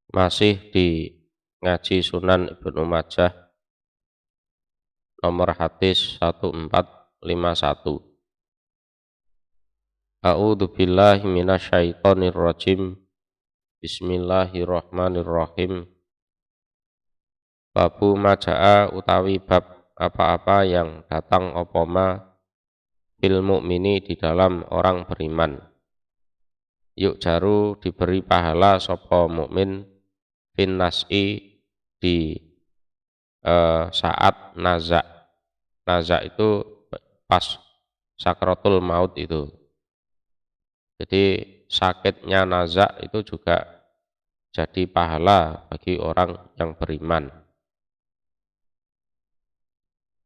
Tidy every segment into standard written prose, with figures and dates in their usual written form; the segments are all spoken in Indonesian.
Masih di ngaji Sunan Ibnu Majah nomor hadis 1451. A'udzu billahi minasyaitonir rajim. Bismillahirrahmanirrahim. Babu maja'a utawi bab apa-apa yang datang apa ma bil mukmini di dalam orang beriman. Yuk jaru diberi pahala sapa mukmin fin nas'i di saat naza. Naza itu pas sakratul maut itu. Jadi sakitnya naza itu juga jadi pahala bagi orang yang beriman.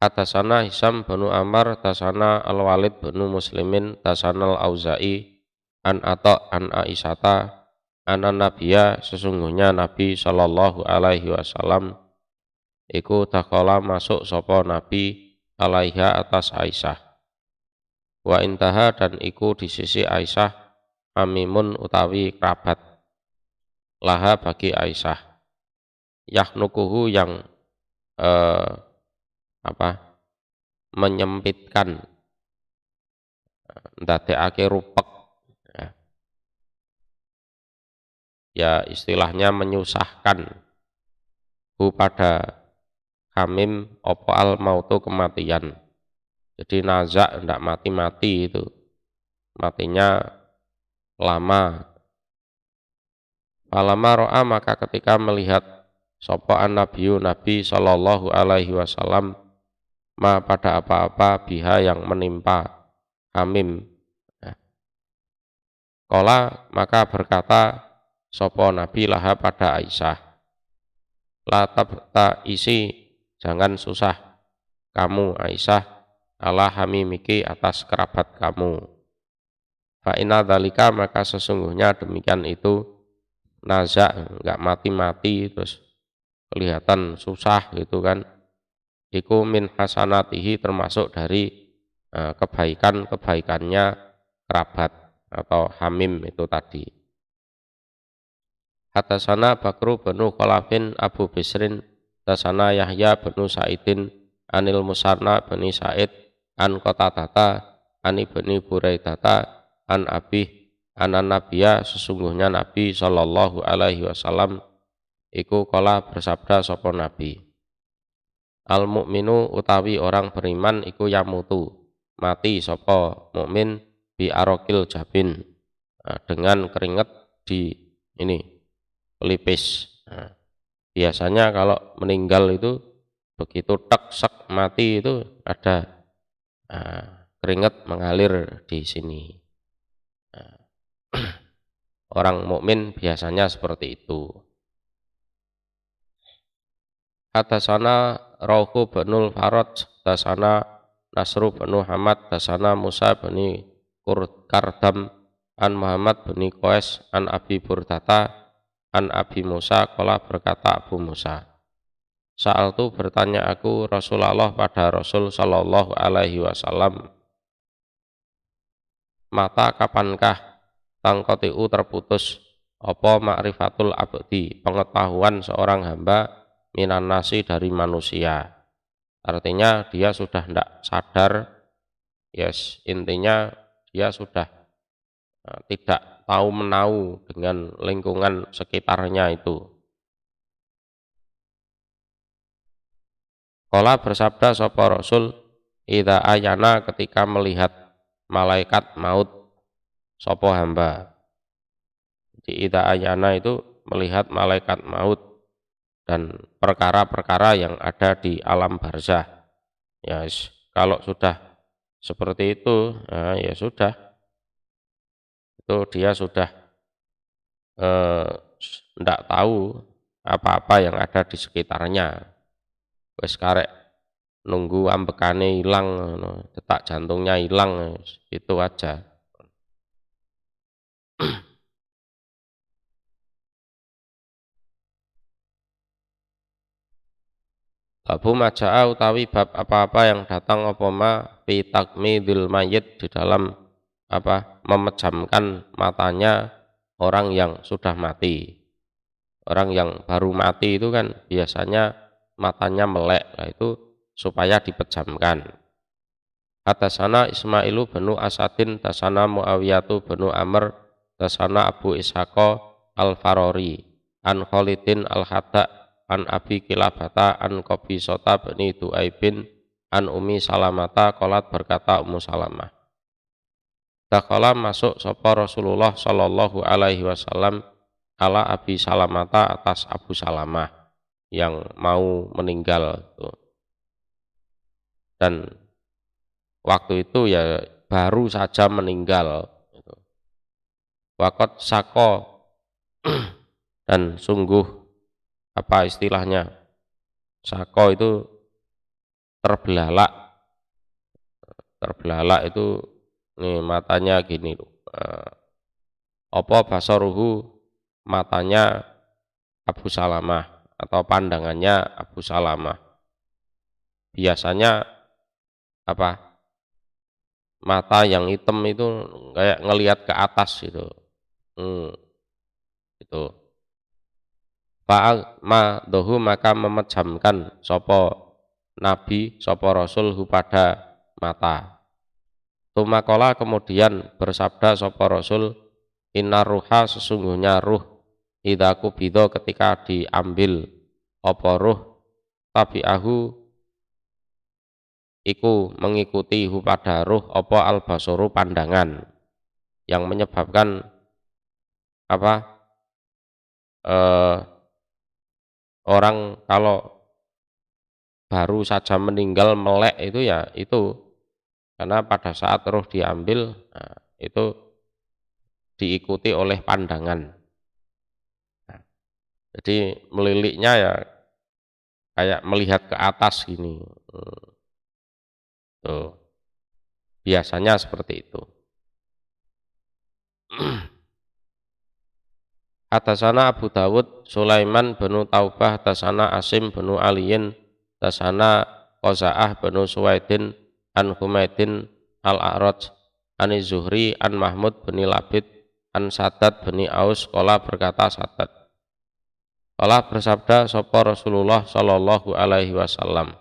Atasana Hisam bin Amar, tasana Al-Walid bin Muslimin, tasana Al-Auza'i, an Ata an Aisyata, anan Nabiya sesungguhnya Nabi sallallahu alaihi wasallam iku takola masuk sapa Nabi alaiha atas Aisyah. Wa intaha dan iku di sisi Aisyah amimun utawi kerabat laha bagi Aisyah. Yahnukuhu yang menyempitkan, ndadekake rupek, ya istilahnya menyusahkan hu pada Hamim opo al mautu kematian. Jadi nazak ndak mati-mati itu, matinya lama. Falama ro'a maka ketika melihat sapa an-nabiyyu Nabi sallallahu alaihi wasallam ma pada apa-apa biha yang menimpa Hamim. Qala maka berkata sapa Nabi laha pada Aisyah, la tabta isi jangan susah kamu Aisyah ala hamimiki atas kerabat kamu. Fa inna dzalika maka sesungguhnya demikian itu naza enggak mati-mati terus kelihatan susah gitu kan. Iku min hasanatihi termasuk dari kebaikan-kebaikannya kerabat atau hamim itu tadi. Hatasana Bakru bin Khalafin Abu Bisrin, tasana Yahya bin Sa'idin anil Musanna bin Sa'id an Qatadah an ibni Buraidata an Abi anan Nabiya sesungguhnya Nabi sallallahu alaihi wasallam iku kala bersabda sapa Nabi. Al mukminu utawi orang beriman iku yamutu mati sapa mukmin bi arokil jabin dengan keringat di ini pelipis. Biasanya kalau meninggal itu begitu tek sek mati itu ada keringat mengalir di sini. Orang mukmin biasanya seperti itu. Hatasana Rauhu binul Faraj, tasana Nasru bin Muhammad, tasana Musa bin Kardam, an Muhammad bin Qais, an Abi Burdata, an Abi Musa, qala berkata Abu Musa. Saat itu bertanya aku Rasulullah pada Rasul sallallahu alaihi wasallam, mata kapankah tangkotiu terputus apa ma'rifatul abdi pengetahuan seorang hamba minan nasi dari manusia. Artinya dia sudah tidak sadar, yes, intinya dia sudah tidak tahu menau dengan lingkungan sekitarnya itu. Qala bersabda sapa Rasul, idza ayana ketika melihat malaikat maut sapa hamba. Jadi idza ayana itu melihat malaikat maut dan perkara-perkara yang ada di alam barzah. Ya, kalau sudah seperti itu, ya sudah. Itu dia sudah tidak tahu apa-apa yang ada di sekitarnya. Wes karek nunggu ambekane hilang, detak jantungnya hilang, itu aja. Babu maja'a utawi bab apa-apa yang datang apa ma fi takmidil mayit di dalam memejamkan matanya orang yang sudah mati. Orang yang baru mati itu kan biasanya matanya melek, nah itu supaya dipejamkan. Hatasana Ismailu benu Asadin, tasana Muawiyatu benu Amr, tasana Abu Ishaqa al-Farori, an Khalidin al-Hadda, an Abi Kilabata, an Qabisota bani Du'aibin, an Umi Salamata, qalat berkata Ummu Salamah. Dakhala masuk sapa Rasulullah sallallahu alaihi wasallam ala Abi Salamata atas Abu Salamah yang mau meninggal tuh. Dan waktu itu ya baru saja meninggal gitu. Waqat sako dan sungguh apa istilahnya, sako itu terbelalak. Terbelalak itu nih matanya gini loh. Apa basaruhu, matanya Abu Salamah atau pandangannya Abu Salamah. Biasanya apa, mata yang hitam itu kayak ngelihat ke atas gitu. Itu. Fa'ama dohu, maka memejamkan sopo Nabi, sopo Rasul hu pada mata. Tumakola, kemudian bersabda sopo Rasul, inna ruha, sesungguhnya ruh, idza kubido, ketika diambil apa ruh, tabi'ahu, iku mengikuti hu pada ruh apa al-basaru, pandangan, yang menyebabkan apa, orang kalau baru saja meninggal melek itu ya itu karena pada saat roh diambil, nah, itu diikuti oleh pandangan. Nah, jadi meliliknya ya kayak melihat ke atas gini. Tuh. Biasanya seperti itu. Atasana Abu Dawud Sulaiman benu Taubah, tasana Asim benu Aliyin, tasana Qoza'ah benu Suwaidin, an Humaidin al-A'raj, an Zuhri, an Mahmud beni Labid, an Sadad beni Aus, qala berkata Sadad. Qala bersabda sapa Rasulullah sallallahu alaihi wasallam,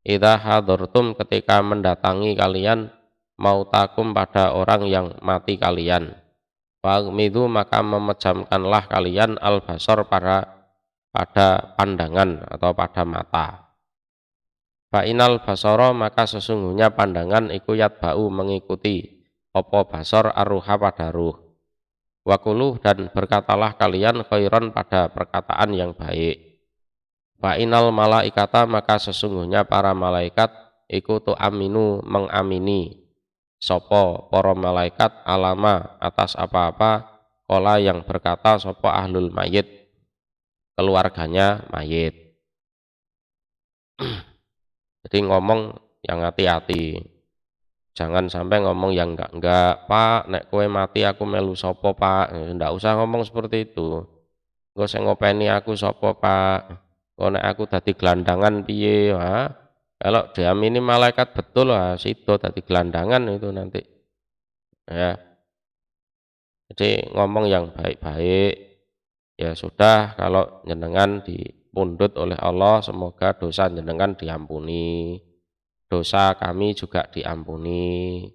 idza hadartum, ketika mendatangi kalian, mautakum, pada orang yang mati kalian, fa'midu, maka memejamkanlah kalian al-basar, pada pandangan atau pada mata. Fa'inal basara, maka sesungguhnya pandangan iku yatba'u, mengikuti apa basar arruha, pada ruh. Wakuluh, dan berkatalah kalian khairan, pada perkataan yang baik. Fa'inal malaikata, maka sesungguhnya para malaikat iku tu'aminu, mengamini sopo para malaikat alama, atas apa-apa kola yang berkata sopo ahlul mayit, keluarganya mayit. Jadi ngomong yang hati-hati, jangan sampai ngomong yang enggak. Pak, nek kowe mati aku melu sopo pak, enggak usah ngomong seperti itu. Engko sing ngopeni aku sopo pak, kok nek aku dadi gelandangan piye. Wah, kalau diamini malaikat betul lah, sido dadi gelandangan itu nanti. Ya, jadi ngomong yang baik-baik. Ya sudah, kalau jenengan dipundhut oleh Allah, semoga dosa jenengan diampuni, dosa kami juga diampuni.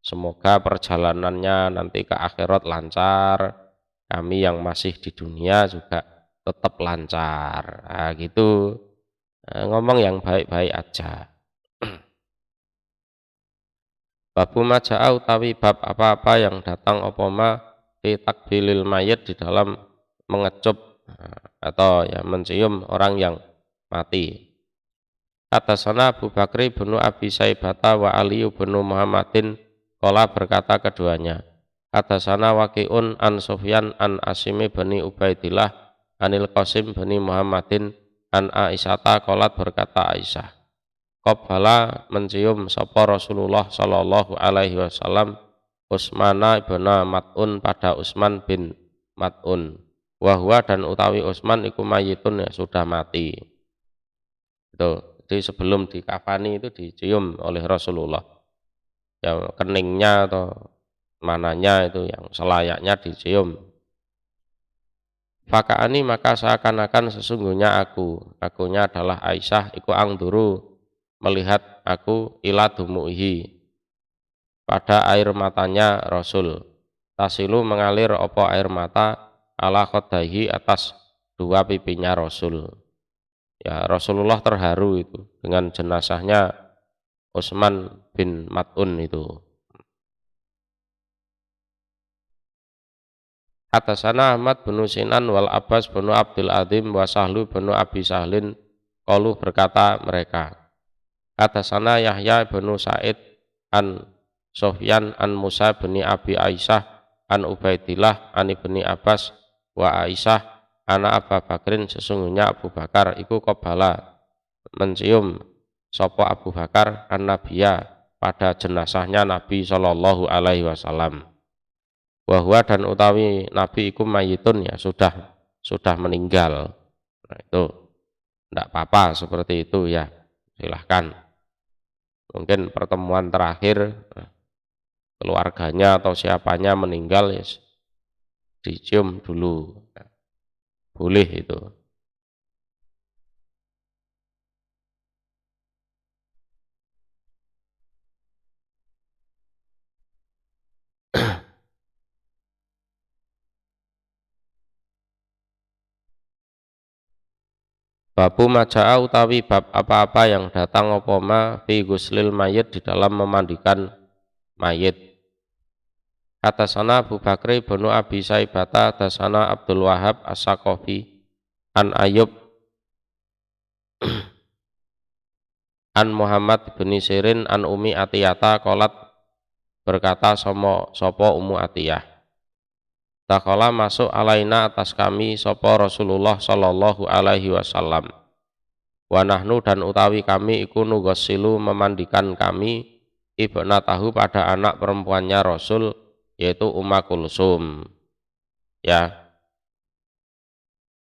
Semoga perjalanannya nanti ke akhirat lancar, kami yang masih di dunia juga tetap lancar. Nah, gitu. Ngomong yang baik-baik aja. Babu maja'a, utawi bab apa-apa yang datang opoma fi takbilil mayit, di dalam mengecup atau ya mencium orang yang mati. Atasana Abu Bakri bin Abi Saibata wa Ali bin Muhammadin, qala berkata keduanya. Atasana Waqi'un an Sufyan an Asimi bin Ubaidillah anil Qasim bin Muhammadin an Aisyata, qalat berkata Aisyah, qabbala, mencium sapa Rasulullah sallallahu alaihi wasallam Utsmana ibn Mat'un, pada Utsman bin Mat'un. Wahwa, dan utawi Utsman iku mayitun, ya sudah mati. Jadi sebelum dikafani itu dicium oleh Rasulullah. Ya keningnya atau mananya itu yang selayaknya dicium. Fakaani maka seakan-akan sesungguhnya akunya adalah Aisyah iku angduru melihat aku ila dumuhi pada air matanya Rasul. Tasilu mengalir opo air mata ala khodahi atas dua pipinya Rasul. Ya, Rasulullah terharu itu dengan jenazahnya Utsman bin Mat'un itu. Atasana Ahmad bin Sinan wal Abbas bin Abdul Azim wa Sahlu bin Abi Sahlin qalu berkata mereka. Atasana Yahya bin Sa'id an Sofyan an Musa bin Abi Aisyah an Ubaidillah an Ibni Abbas wa Aisyah ana Abu Bakrin sesungguhnya Abu Bakar iku qabala mencium sapa Abu Bakar an Nabiya pada jenazahnya Nabi sallallahu alaihi wasallam. Wahwa dan utawi Nabi iku mayitun ya sudah meninggal. Nah, itu tidak apa-apa seperti itu ya, silahkan. Mungkin pertemuan terakhir keluarganya atau siapanya meninggal ya dicium dulu, boleh itu. Babu maja'a utawi bab apa-apa yang datang opoma fi guslil mayit di dalam memandikan mayit. Atasana Abu Bakri bin Abi Saibata, atasana Abdul Wahab As-Saqafi an Ayub an Muhammad bin Sirin an Umi Atiyata qalat berkata sopo Ummu Atiyah. Takala masuk alaina atas kami sopo Rasulullah sallallahu alaihi wasallam. Wa nahnu dan utawi kami iku nughsilu memandikan kami ibnatahu pada anak perempuannya Rasul yaitu Ummu Kulsum. Ya.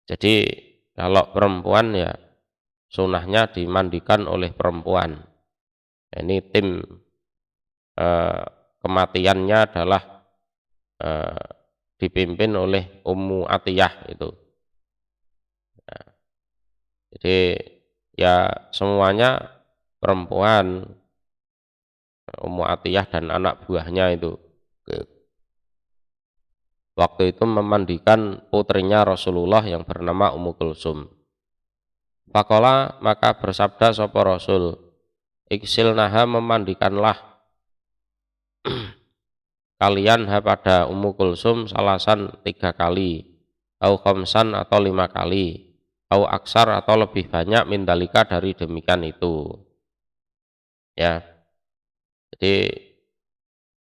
Jadi kalau perempuan ya sunahnya dimandikan oleh perempuan. Ini tim kematiannya adalah dipimpin oleh Ummu Atiyah itu. Nah, jadi ya semuanya perempuan, Ummu Atiyah dan anak buahnya itu. Waktu itu memandikan putrinya Rasulullah yang bernama Ummu Kulsum. Faqala maka bersabda sapa Rasul, iksilnaha memandikanlah kalian pada Ummu Kulsum salasan 3 kali, au khamsan atau 5 kali, au aksar atau lebih banyak mindalika dari demikian itu. Ya, jadi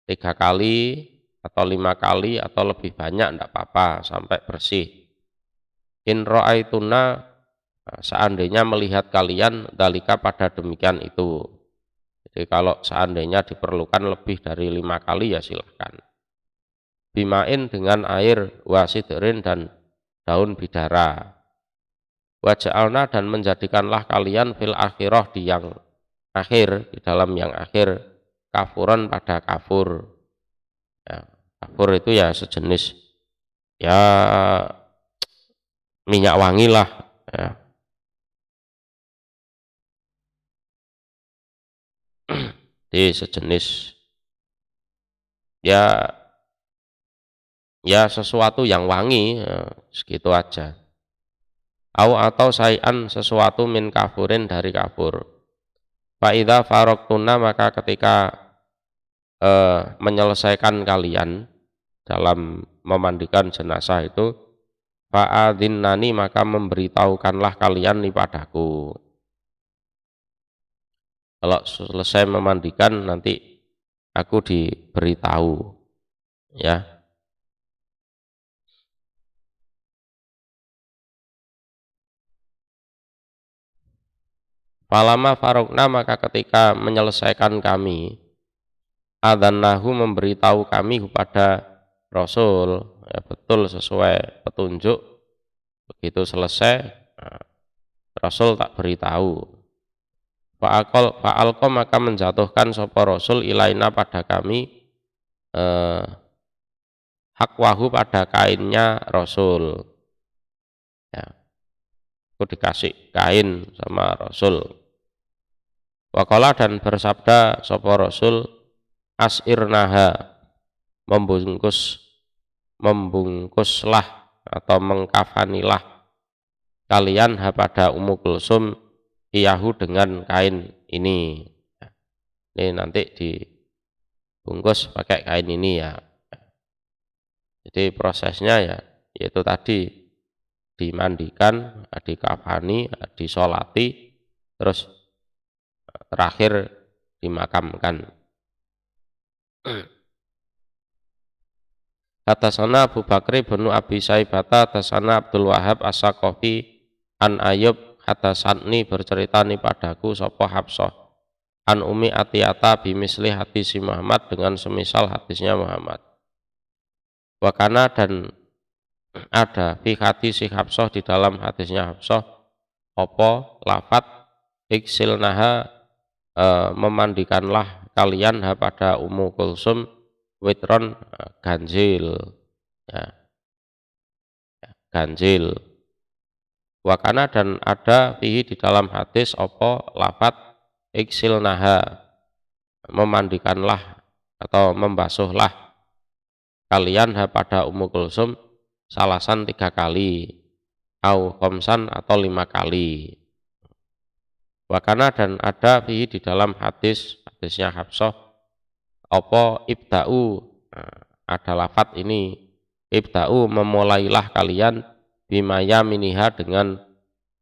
3 kali atau 5 kali atau lebih banyak tidak apa-apa sampai bersih. In ra'aituna seandainya melihat kalian dalika pada demikian itu. Jadi kalau seandainya diperlukan lebih dari 5 kali ya silahkan. Bimain dengan air wasidrin dan daun bidara. Waja'alna dan menjadikanlah kalian fil akhirah di yang akhir, di dalam yang akhir, kafuran pada kafur. Ya, kafur itu ya sejenis ya minyak wangi lah. Ya. Di sejenis ya sesuatu yang wangi ya, segitu aja. Atau sayan sesuatu min kafurin dari kafur. Fa idza faraktuna maka ketika menyelesaikan kalian dalam memandikan jenazah itu, fa'adhinnani maka memberitahukanlah kalian padaku. Kalau selesai memandikan nanti aku diberitahu, ya. Falama farokna maka ketika menyelesaikan kami, adzannahu memberitahu kami kepada Rasul, ya, betul sesuai petunjuk. Begitu selesai, Rasul tak beritahu. Fa'alqa maka menjatuhkan sapa Rasul ilaina pada kami hakwahu pada kainnya Rasul. Ya, itu dikasih kain sama Rasul. Waqala dan bersabda sapa Rasul, asirnaha, membungkuslah atau mengkafanilah kalian pada Ummu Kulsum iyahu dengan kain ini. Ini nanti dibungkus pakai kain ini ya. Jadi prosesnya ya yaitu tadi dimandikan, dikafani, disolati, terus terakhir dimakamkan. Hatasana Abu Bakri bin Abi Saibata, hatasana Abdul Wahab As-Saqafi an Ayub, hatasanni bercerita nih padaku sapa Hafsah an Umi Atiyata bimisli hadis Muhammad dengan semisal hadisnya Muhammad. Wakana dan ada fi hadis Hafsah di dalam hadisnya Hafsah apa lafat iksilnaha, memandikanlah kalian pada Ummu Kulsum witron, ganjil ya, ganjil. Wakana dan ada fihi di dalam hadis apa lafat iksilnaha, memandikanlah atau membasuhlah kalian pada Ummu Kulsum salasan 3 kali au khamsan atau 5 kali. Wakana dan ada fihi di dalam hadisnya Hafsah apa ibda'u, ada lafat ini ibda'u, memulailah kalian bimaya miniha dengan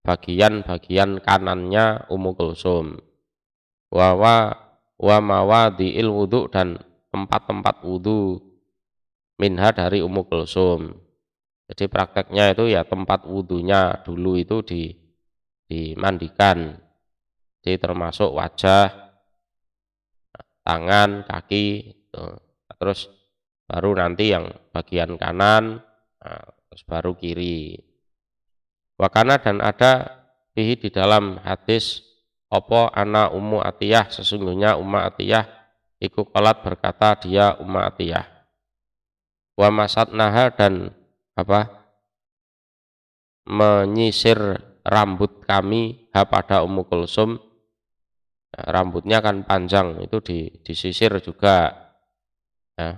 bagian-bagian kanannya Ummu Kulsum, wa mawadi'il wudu, dan tempat-tempat wudu minha dari Ummu Kulsum. Jadi prakteknya itu ya tempat wudunya dulu itu dimandikan. Jadi termasuk wajah, tangan, kaki gitu. Terus baru nanti yang bagian kanan, terus baru kiri. Wakana dan ada fihi di dalam hadis apa ana Ummu Atiyah, sesungguhnya Ummu Atiyah iku qalat berkata dia Ummu Atiyah, wa masatnaha dan menyisir rambut kami pada Ummu Kulsum. Rambutnya kan panjang, itu disisir juga ya.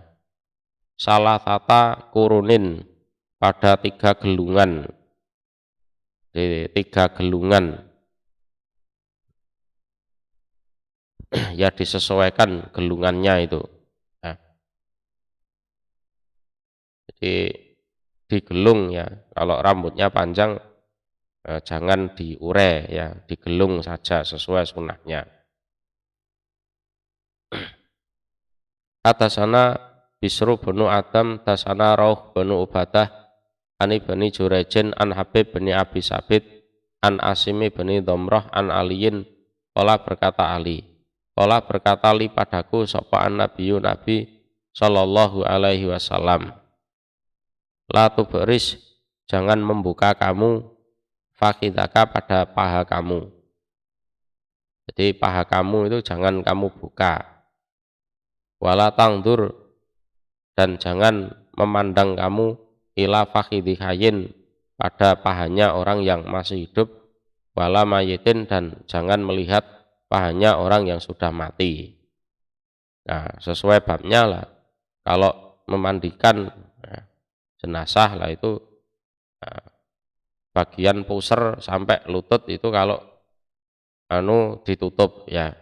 Salah tata kurunin, pada 3 gelungan, di 3 gelungan ya, disesuaikan gelungannya itu ya. Jadi digelung ya, kalau rambutnya panjang jangan diure ya, digelung saja sesuai sunnahnya. Atasana Bisru bin Adam, tasana Rauh bin Ubadah, ani bani Jurejin, an Habib bin Abi Sabit, an Asimi bin Domroh, an Aliyin, qala berkata Ali, qala berkata li padaku sapa an-nabiyyu Nabi sallallahu alaihi wasallam, la tubris, jangan membuka kamu fakidaka, pada paha kamu. Jadi paha kamu itu jangan kamu buka. Wala tangdur, dan jangan memandang kamu ila fakhidhi hayyin, pada pahanya orang yang masih hidup, wala mayitin, dan jangan melihat pahanya orang yang sudah mati. Nah, sesuai babnya lah, kalau memandikan jenazah lah itu bagian puser sampai lutut itu kalau ditutup ya.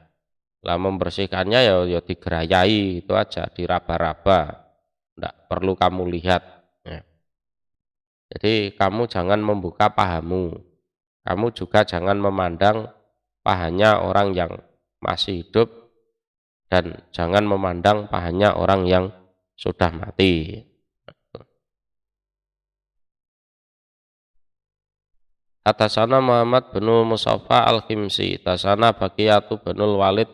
Lah membersihkannya ya digerayai itu aja, diraba-raba, enggak perlu kamu lihat ya. Jadi kamu jangan membuka pahamu, kamu juga jangan memandang pahanya orang yang masih hidup, dan jangan memandang pahanya orang yang sudah mati. Atasana Muhammad bin Musafa al-Khimsi, tasana Baqiyatu binul Walid,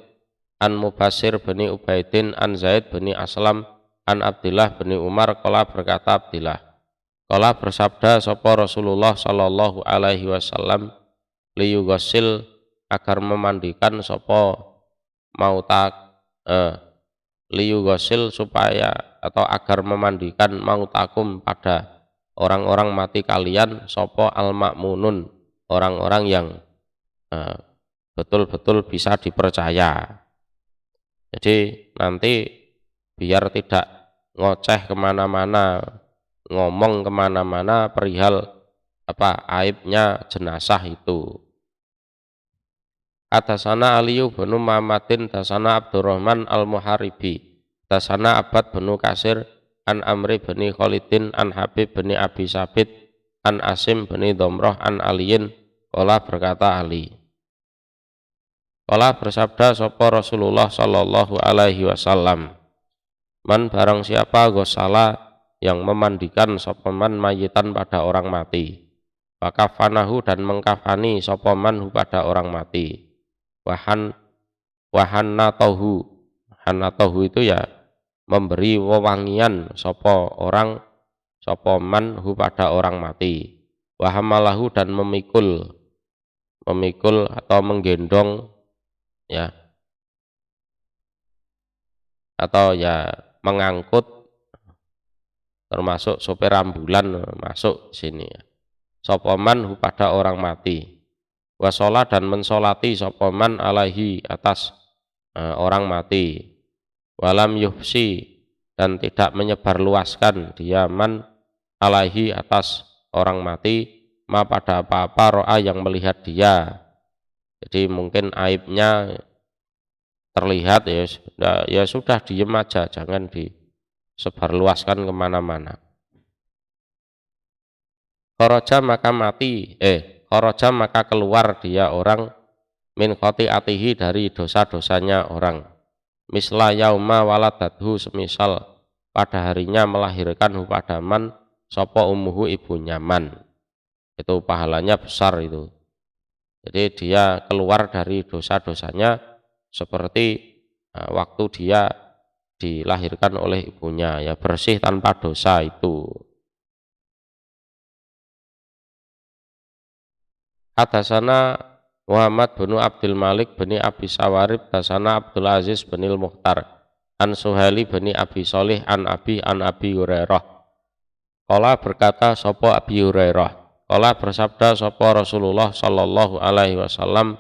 an Mubasir bin Ubaidin, an Zaid bin Aslam, an Abdillah bin Umar, qala berkata Abdillah, qala bersabda sapa Rasulullah sallallahu alaihi wasallam, liyughassil, agar memandikan sapa liyughassil, supaya atau agar memandikan mautakum, pada orang-orang mati kalian sapa al-ma'munun, orang-orang yang betul-betul bisa dipercaya. Jadi nanti biar tidak ngoceh kemana-mana, ngomong kemana-mana perihal aibnya jenazah itu. Atasana Aliyu bin Muhammadin dasana Abdurrahman al-Muharibi dasana Abbad bin Kasir an Amri bin Khalidin an Habib bin Abi Sabit an Asim bin Domroh an Aliyin. Qala berkata Ali, qala bersabda sapa Rasulullah sallallahu alaihi wasallam, man barang siapa gosala yang memandikan sapa man mayitan pada orang mati, fakafanahu dan mengkafani sapa man pada orang mati, wahanatohu, hanatohu itu ya memberi wewangian sapa man pada orang mati, wahamalahu dan memikul atau menggendong ya, atau ya mengangkut, termasuk sopir ambulan masuk sini ya, sapa man pada orang mati, wasola dan mensolati sapa man alaihi atas orang mati, walam yuhsi dan tidak menyebarluaskan dia man alaihi atas orang mati, ma pada apa-apa ro'a yang melihat dia. Jadi mungkin aibnya terlihat ya sudah diem aja, jangan disebarluaskan kemana-mana. Kharaja maka kharaja maka keluar dia orang min khotiatihi dari dosa-dosanya orang, misla yauma waladathu semisal pada harinya melahirkan pada man sapa umuhu ibunya man, itu pahalanya besar itu. Jadi dia keluar dari dosa-dosanya seperti waktu dia dilahirkan oleh ibunya, ya bersih tanpa dosa itu. Hadasana Muhammad bin Abdul Malik bin Abi Sawarib dasana Abdul Aziz bin Muhtar an Suhaili bin Abi Sholih an Abi Hurairah. Qala berkata sapa Abi Hurairah, qala bersabda sapa Rasulullah sallallahu alaihi wasallam,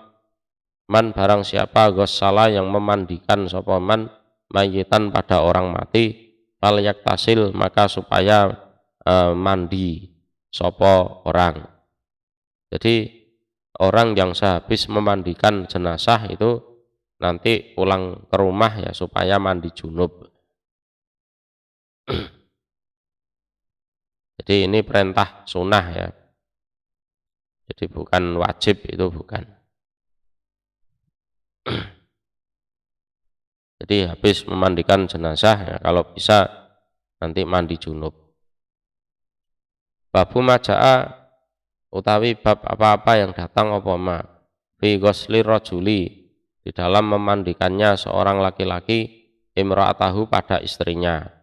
man barang siapa ghassala yang memandikan sapa man mayitan pada orang mati, fal yaktasil maka supaya mandi sapa orang. Jadi orang yang sehabis memandikan jenazah itu nanti pulang ke rumah ya supaya mandi junub. Jadi ini perintah sunnah ya. Jadi bukan wajib, itu bukan. Jadi habis memandikan jenazah ya, kalau bisa nanti mandi junub. Babu maja'a utawi bab apa-apa yang datang apa ma fi ghusli rajuli, di dalam memandikannya seorang laki-laki imra'atahu pada istrinya,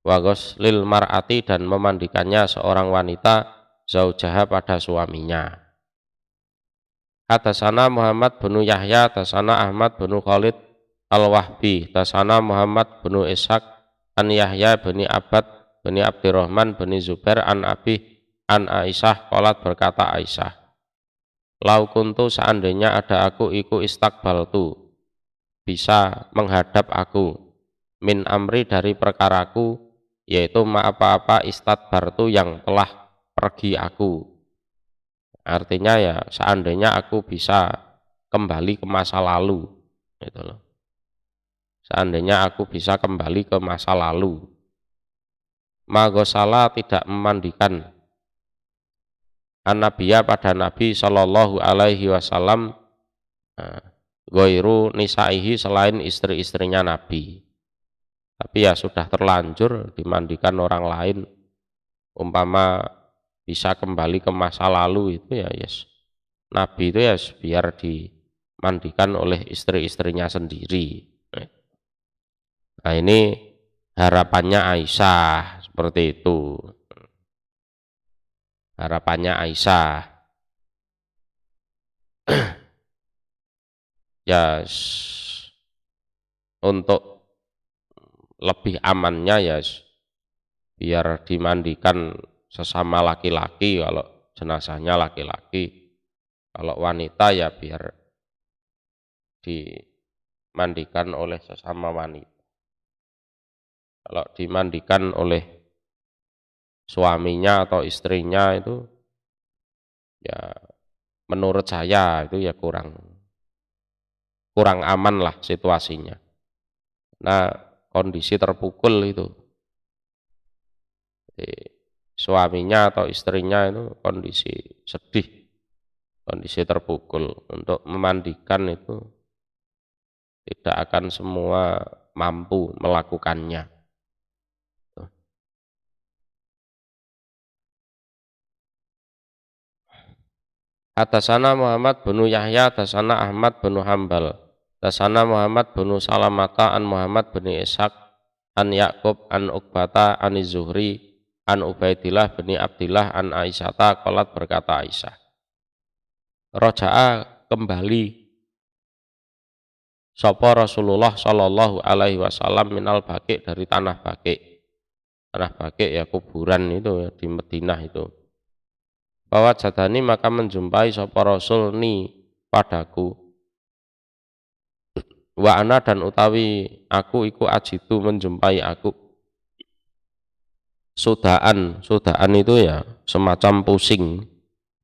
wa ghuslil mar'ati dan memandikannya seorang wanita zaujaha pada suaminya. Hadasana Muhammad bin Yahya dasana Ahmad bin Khalid al-Wahbi dasana Muhammad bin Ishaq an Yahya bin Abad bin Abdurrahman bin Zubair an Abi an Aisyah qalat berkata Aisyah, lau kuntu seandainya ada aku iku istakbaltu bisa menghadap aku, min amri dari perkaraku, yaitu apa-apa istadbartu yang telah pergi aku. Artinya ya seandainya aku bisa kembali ke masa lalu, gitu loh. Seandainya aku bisa kembali ke masa lalu, magosala tidak memandikan an-nabiyya pada Nabi Shallallahu alaihi wasallam goiru nisaihi selain istri-istrinya Nabi. Tapi ya sudah terlanjur dimandikan orang lain, umpama bisa kembali ke masa lalu itu ya yes. Nabi itu ya biar dimandikan oleh istri-istrinya sendiri. Nah ini harapannya Aisyah seperti itu. Harapannya Aisyah. Ya untuk lebih amannya ya biar dimandikan sesama laki-laki kalau jenazahnya laki-laki. Kalau wanita ya biar dimandikan oleh sesama wanita. Kalau dimandikan oleh suaminya atau istrinya itu ya menurut saya itu ya kurang aman lah situasinya. Nah, kondisi terpukul itu. Jadi, suaminya atau istrinya itu kondisi sedih, kondisi terpukul. Untuk memandikan itu tidak akan semua mampu melakukannya. Hadasana Muhammad bin Yahya, hadasana Ahmad bin Hambal, hadasana Muhammad bin Salamata an Muhammad bin Ishaq an Yaqub an Uqbata an Zuhri an Ubaidillah bin Abdillah an Aisyata qalat berkata Aisyah, Roja'a kembali sapa Rasulullah sallallahu alaihi wasallam minal Baqi dari tanah Baqi. Tanah Baqi ya kuburan itu ya, di Madinah itu. Bahwa jadani maka menjumpai sapa Rasul ni padaku. Wa ana dan utawi aku iku ajitu menjumpai aku. Sudaan itu ya semacam pusing.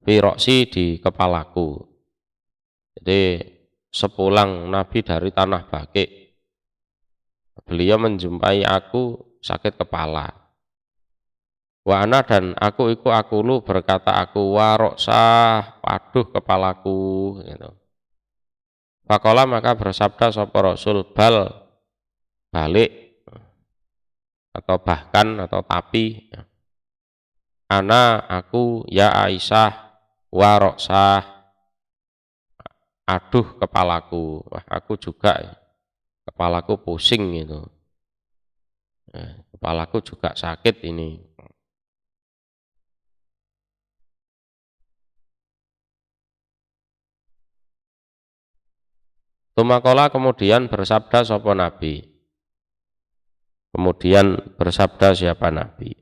Firoksi di kepalaku. Jadi sepulang Nabi dari tanah Baqi, beliau menjumpai aku sakit kepala. Wa ana dan aku iku lu berkata aku waroksah, waduh kepalaku gitu. Faqala maka bersabda sapa Rasul balik atau bahkan atau tapi ana aku ya Aisyah waroksah, aduh kepalaku. Wah, aku juga ya. Kepalaku pusing gitu. Kepalaku juga sakit ini. Tumakola kemudian bersabda sapa Nabi. Kemudian bersabda siapa Nabi?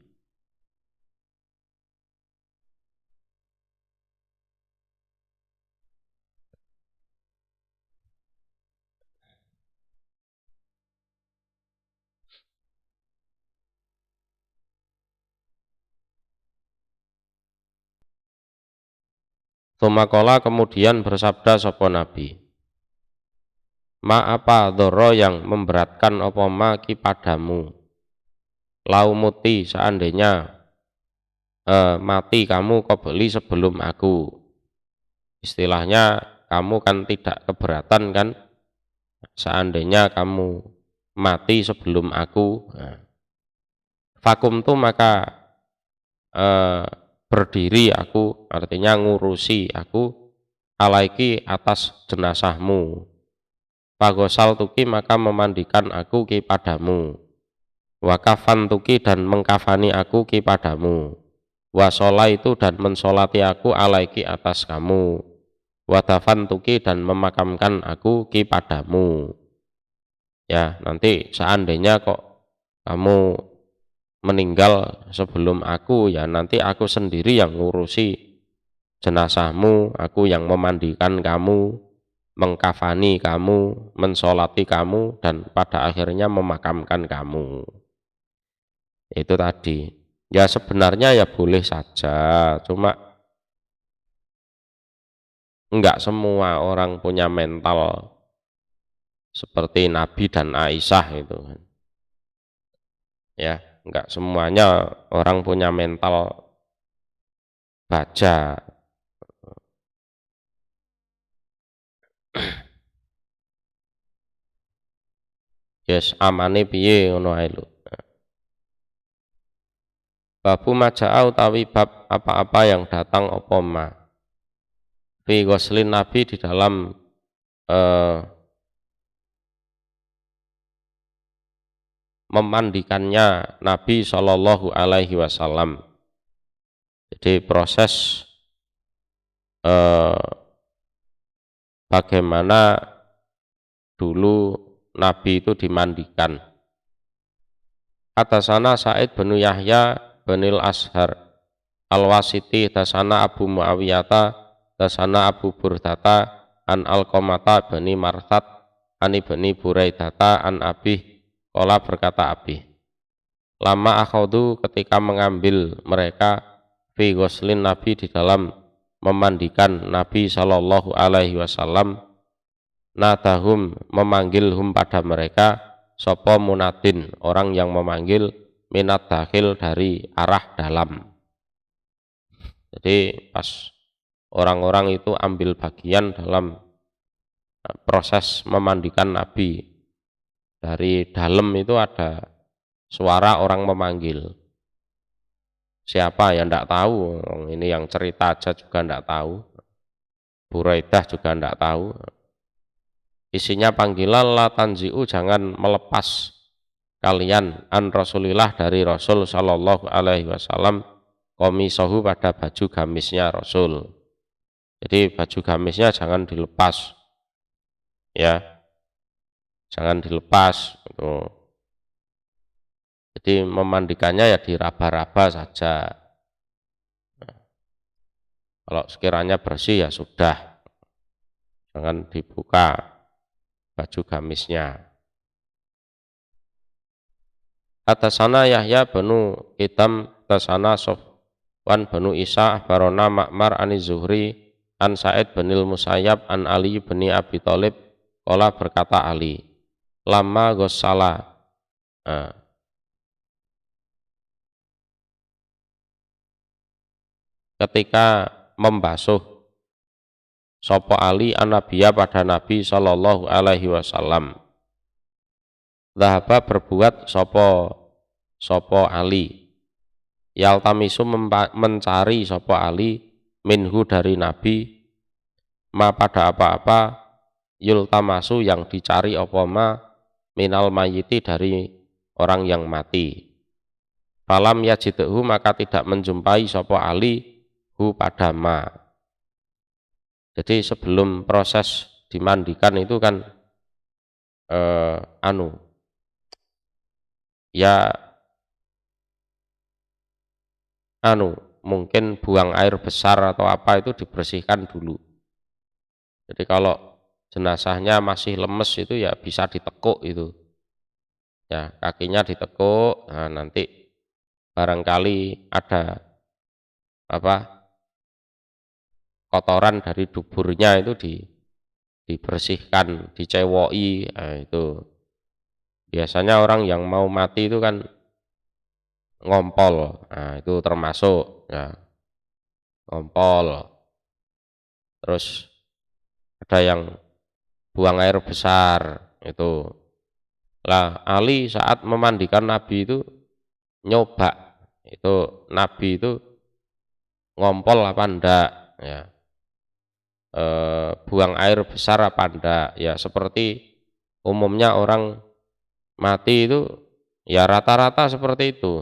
Tumakola kemudian bersabda sapa Nabi. Ma apa dhoro yang memberatkan apa ma ki padamu. Laumuti seandainya mati kamu qabli sebelum aku. Istilahnya kamu kan tidak keberatan kan seandainya kamu mati sebelum aku. Fakum tu maka berdiri aku, artinya ngurusi aku alaiki atas jenazahmu. Pagosal tuki maka memandikan aku ki padamu. Wakafan tuki dan mengkafani aku ki padamu. Wasola itu dan mensolati aku alaiki atas kamu. Wadafan tuki dan memakamkan aku ki padamu. Ya, nanti seandainya kok kamu meninggal sebelum aku, ya nanti aku sendiri yang ngurusi jenazahmu, aku yang memandikan kamu, mengkafani kamu, mensolati kamu, dan pada akhirnya memakamkan kamu. Itu tadi. Ya sebenarnya ya boleh saja, cuma enggak semua orang punya mental seperti Nabi dan Aisyah itu. Ya, enggak semuanya orang punya mental baja. Yes, amane piye ngono ae lho. Babu maja'a utawi bab apa-apa yang datang apa ma. Fi ghuslin Nabi di dalam memandikannya Nabi Shallallahu alaihi wasallam. Jadi proses bagaimana dulu Nabi itu dimandikan. Atasana Sa'id bin Yahya binil Ashar. Al-Wasiti dasana Abu Muawiyata dasana Abu Burdata an Alqamata bani Marsad an ibni Buraidata an Abih qala berkata Abih lama akhadu ketika mengambil mereka fi ghuslin Nabi di dalam memandikan Nabi sallallahu alaihi wasallam nadahum memanggilhum pada mereka sapa munadin orang yang memanggil minat dakhil dari arah dalam. Jadi pas orang-orang itu ambil bagian dalam proses memandikan Nabi, dari dalam itu ada suara orang memanggil. Siapa ya ndak tahu, ini yang cerita aja juga ndak tahu. Buraidah juga ndak tahu. Isinya panggilan la tanzi'u jangan melepas kalian an Rasulillah dari Rasul sallallahu alaihi wasallam komisahu pada baju gamisnya Rasul. Jadi baju gamisnya jangan dilepas. Ya. Jangan dilepas gitu. Jadi memandikannya ya diraba-raba saja. Kalau sekiranya bersih ya sudah. Jangan dibuka baju gamisnya. Atasana Yahya benu Hitam atasana Sofwan benu Isa barona Ma'mar ani Zuhri an Sa'id binil Musayyab an Ali bin Abi Thalib qala berkata Ali lama ghassala ketika membasuh sapa Ali an-nabiyya pada Nabi sallallahu alaihi wasallam dhahaba berbuat sapa Ali yaltamisu mencari sapa Ali minhu dari Nabi ma pada apa-apa yultamasu yang dicari apa ma minal mayiti dari orang yang mati falam yajidhu maka tidak menjumpai sapa Ali hu pada ma. Jadi sebelum proses dimandikan itu kan mungkin buang air besar atau apa itu dibersihkan dulu. Jadi kalau jenazahnya masih lemes itu ya bisa ditekuk itu. Ya, kakinya ditekuk, nah nanti barangkali ada kotoran dari duburnya itu dibersihkan, dicewoki, nah itu. Biasanya orang yang mau mati itu kan ngompol, nah itu termasuk ya, ngompol. Terus ada yang buang air besar itu. Lah Ali saat memandikan Nabi itu nyoba itu Nabi itu ngompol apa enggak ya. Buang air besar apa enggak ya, seperti umumnya orang mati itu ya rata-rata seperti itu.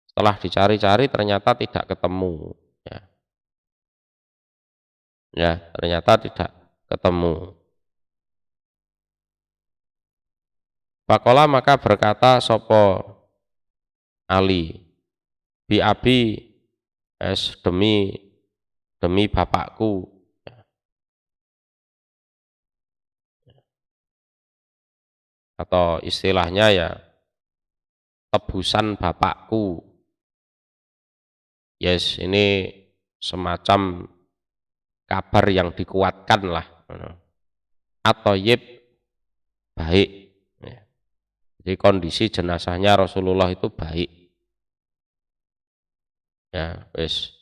Setelah dicari-cari ternyata tidak ketemu ya ternyata tidak ketemu. Faqala maka berkata sapa Ali bi abi demi bapakku atau istilahnya ya tebusan bapakku. Yes, ini semacam kabar yang dikuatkan lah. At-Thayyib baik. Jadi kondisi jenazahnya Rasulullah itu baik. Ya, wis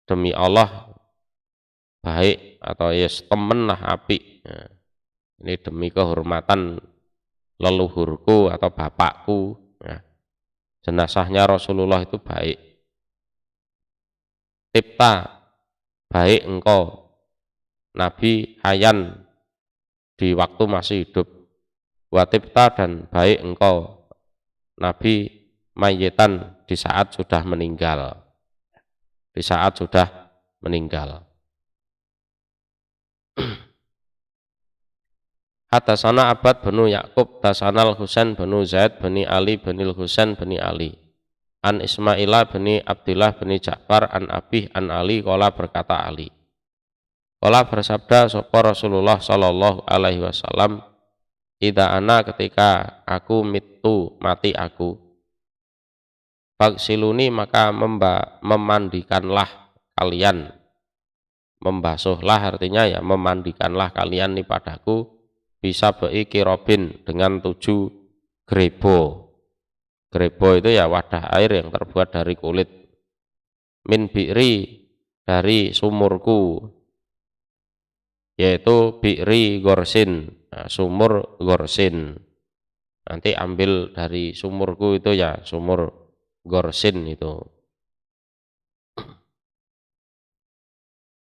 demi Allah baik atau yes temen lah apik. Ya. Ini demi kehormatan leluhurku atau bapakku. Ya. Jenazahnya Rasulullah itu baik. Tipta baik engkau Nabi hayan di waktu masih hidup. Watipta dan baik engkau Nabi mayyitan di saat sudah meninggal. Di saat sudah meninggal. Hadasana Abad benu Yakub, Dasanal Husain benu Zaid bani Ali benil Husain bani Ali. An Ismaila bin Abdullah bin Ja'far an Abih an Ali qala berkata Ali. Qala bersabda sapa Rasulullah sallallahu alaihi wasallam, "Idza ana ketika aku mitu mati aku, fagsiluni maka memandikanlah kalian." Membasuhlah artinya ya memandikanlah kalian nih padaku bisa kirobin dengan 7 grebo. Grebo itu ya wadah air yang terbuat dari kulit. Min bi'ri dari sumurku, yaitu bi'ri gorsin, nah, sumur gorsin. Nanti ambil dari sumurku itu ya sumur gorsin itu.